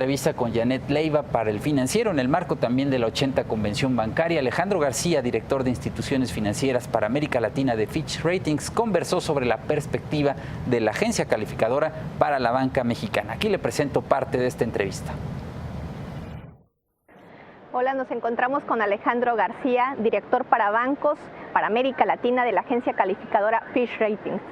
entrevista con Janet Leiva para El Financiero en el marco también de la 80 Convención Bancaria. Alejandro García, director de instituciones financieras para América Latina de Fitch Ratings, conversó sobre la perspectiva de la agencia calificadora para la banca mexicana. Aquí le presento parte de esta entrevista. Hola, nos encontramos con Alejandro García, director para bancos para América Latina de la agencia calificadora Fitch Ratings.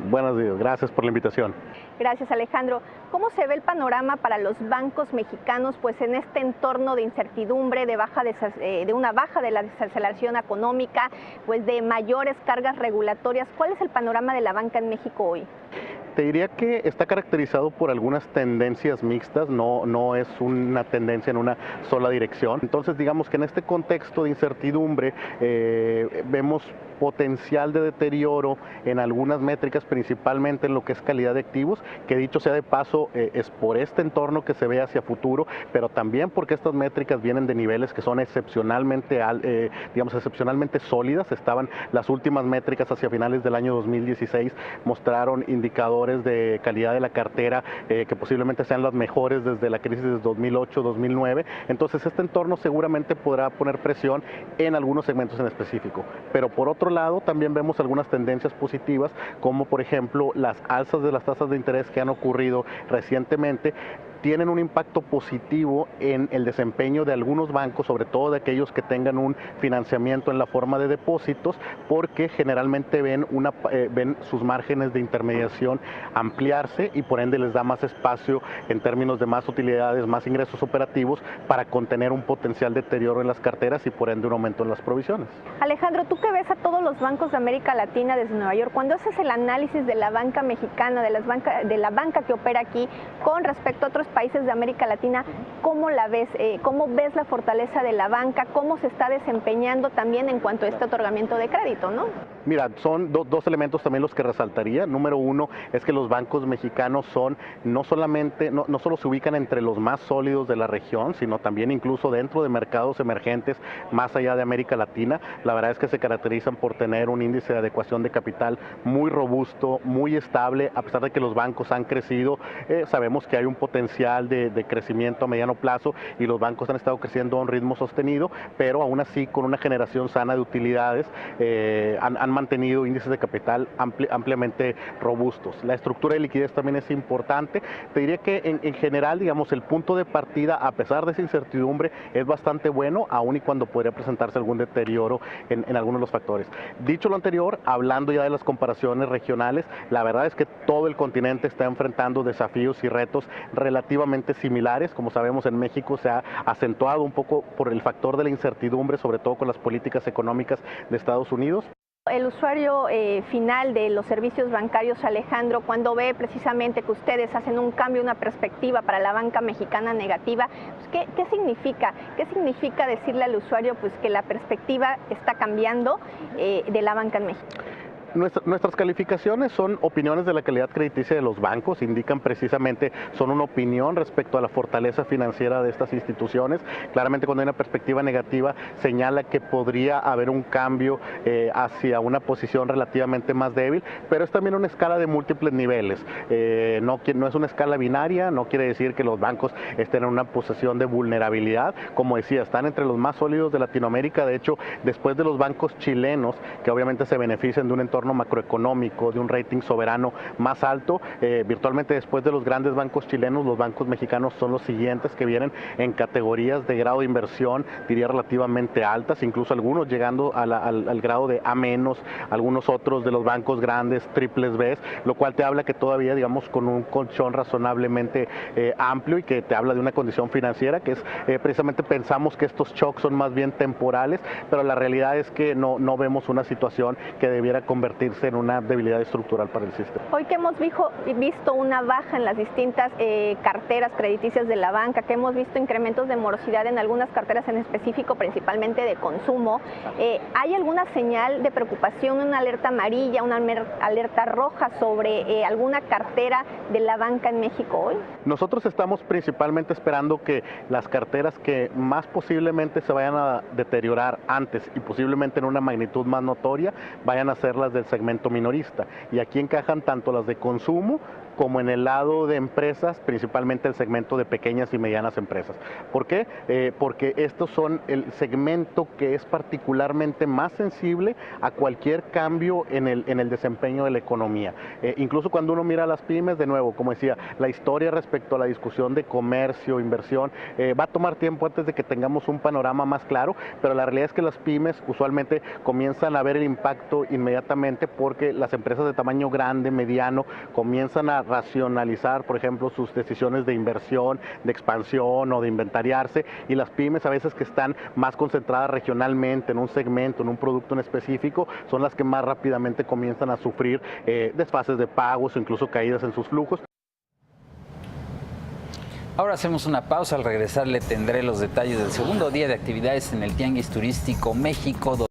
Buenos días, gracias por la invitación. Gracias, Alejandro. ¿Cómo se ve el panorama para los bancos mexicanos pues en este entorno de incertidumbre, de una baja de la desaceleración económica, pues de mayores cargas regulatorias? ¿Cuál es el panorama de la banca en México hoy? Te diría que está caracterizado por algunas tendencias mixtas, no es una tendencia en una sola dirección. Entonces, digamos que en este contexto de incertidumbre vemos potencial de deterioro en algunas métricas, principalmente en lo que es calidad de activos, que dicho sea de paso, es por este entorno que se ve hacia futuro, pero también porque estas métricas vienen de niveles que son excepcionalmente sólidas. Estaban las últimas métricas hacia finales del año 2016, mostraron indicadores de calidad de la cartera que posiblemente sean las mejores desde la crisis de 2008-2009. Entonces, este entorno seguramente podrá poner presión en algunos segmentos en específico, pero por otro lado también vemos algunas tendencias positivas, como por ejemplo las alzas de las tasas de interés que han ocurrido recientemente tienen un impacto positivo en el desempeño de algunos bancos, sobre todo de aquellos que tengan un financiamiento en la forma de depósitos, porque generalmente ven sus márgenes de intermediación ampliarse y por ende les da más espacio en términos de más utilidades, más ingresos operativos para contener un potencial deterioro en las carteras y por ende un aumento en las provisiones. Alejandro, tú que ves a todos los bancos de América Latina desde Nueva York, cuando haces el análisis de la banca mexicana, de la banca que opera aquí con respecto a otros países de América Latina, ¿cómo la ves? ¿Cómo ves la fortaleza de la banca? ¿Cómo se está desempeñando también en cuanto a este otorgamiento de crédito, ¿no? Mira, son dos elementos también los que resaltaría. Número uno es que los bancos mexicanos son no solo se ubican entre los más sólidos de la región, sino también incluso dentro de mercados emergentes más allá de América Latina. La verdad es que se caracterizan por tener un índice de adecuación de capital muy robusto, muy estable, a pesar de que los bancos han crecido. Sabemos que hay un potencial de crecimiento a mediano plazo y los bancos han estado creciendo a un ritmo sostenido, pero aún así con una generación sana de utilidades han mantenido índices de capital ampliamente robustos. La estructura de liquidez también es importante. Te diría que en general, digamos, el punto de partida, a pesar de esa incertidumbre, es bastante bueno, aun y cuando podría presentarse algún deterioro en algunos de los factores. Dicho lo anterior, hablando ya de las comparaciones regionales, la verdad es que todo el continente está enfrentando desafíos y retos relativamente similares. Como sabemos, en México se ha acentuado un poco por el factor de la incertidumbre, sobre todo con las políticas económicas de Estados Unidos. El usuario final de los servicios bancarios, Alejandro, cuando ve precisamente que ustedes hacen un cambio, una perspectiva para la banca mexicana negativa, pues, ¿qué significa? ¿Qué significa decirle al usuario pues, que la perspectiva está cambiando de la banca en México? Nuestras calificaciones son opiniones de la calidad crediticia de los bancos, indican precisamente, son una opinión respecto a la fortaleza financiera de estas instituciones. Claramente cuando hay una perspectiva negativa señala que podría haber un cambio hacia una posición relativamente más débil, pero es también una escala de múltiples niveles. No es una escala binaria, no quiere decir que los bancos estén en una posición de vulnerabilidad. Como decía, están entre los más sólidos de Latinoamérica. De hecho, después de los bancos chilenos, que obviamente se benefician de un entorno macroeconómico, de un rating soberano más alto, virtualmente después de los grandes bancos chilenos, los bancos mexicanos son los siguientes que vienen en categorías de grado de inversión, diría relativamente altas, incluso algunos llegando al grado de A-, algunos otros de los bancos grandes, triples B, lo cual te habla que todavía, digamos, con un colchón razonablemente amplio y que te habla de una condición financiera que es precisamente pensamos que estos shocks son más bien temporales, pero la realidad es que no vemos una situación que debiera convertirse en una debilidad estructural para el sistema. Hoy que hemos visto una baja en las distintas carteras crediticias de la banca, que hemos visto incrementos de morosidad en algunas carteras en específico, principalmente de consumo, ¿hay alguna señal de preocupación, una alerta amarilla, una alerta roja sobre alguna cartera de la banca en México hoy? Nosotros estamos principalmente esperando que las carteras que más posiblemente se vayan a deteriorar antes y posiblemente en una magnitud más notoria vayan a ser las del segmento minorista, y aquí encajan tanto las de consumo como en el lado de empresas, principalmente el segmento de pequeñas y medianas empresas. ¿Por qué? Porque estos son el segmento que es particularmente más sensible a cualquier cambio en el desempeño de la economía. Incluso cuando uno mira a las pymes, de nuevo, como decía, la historia respecto a la discusión de comercio, inversión, va a tomar tiempo antes de que tengamos un panorama más claro, pero la realidad es que las pymes usualmente comienzan a ver el impacto inmediatamente porque las empresas de tamaño grande, mediano, comienzan a racionalizar, por ejemplo, sus decisiones de inversión, de expansión o de inventariarse, y las pymes a veces que están más concentradas regionalmente en un segmento, en un producto en específico, son las que más rápidamente comienzan a sufrir desfases de pagos o incluso caídas en sus flujos. Ahora hacemos una pausa. Al regresar le tendré los detalles del segundo día de actividades en el Tianguis Turístico México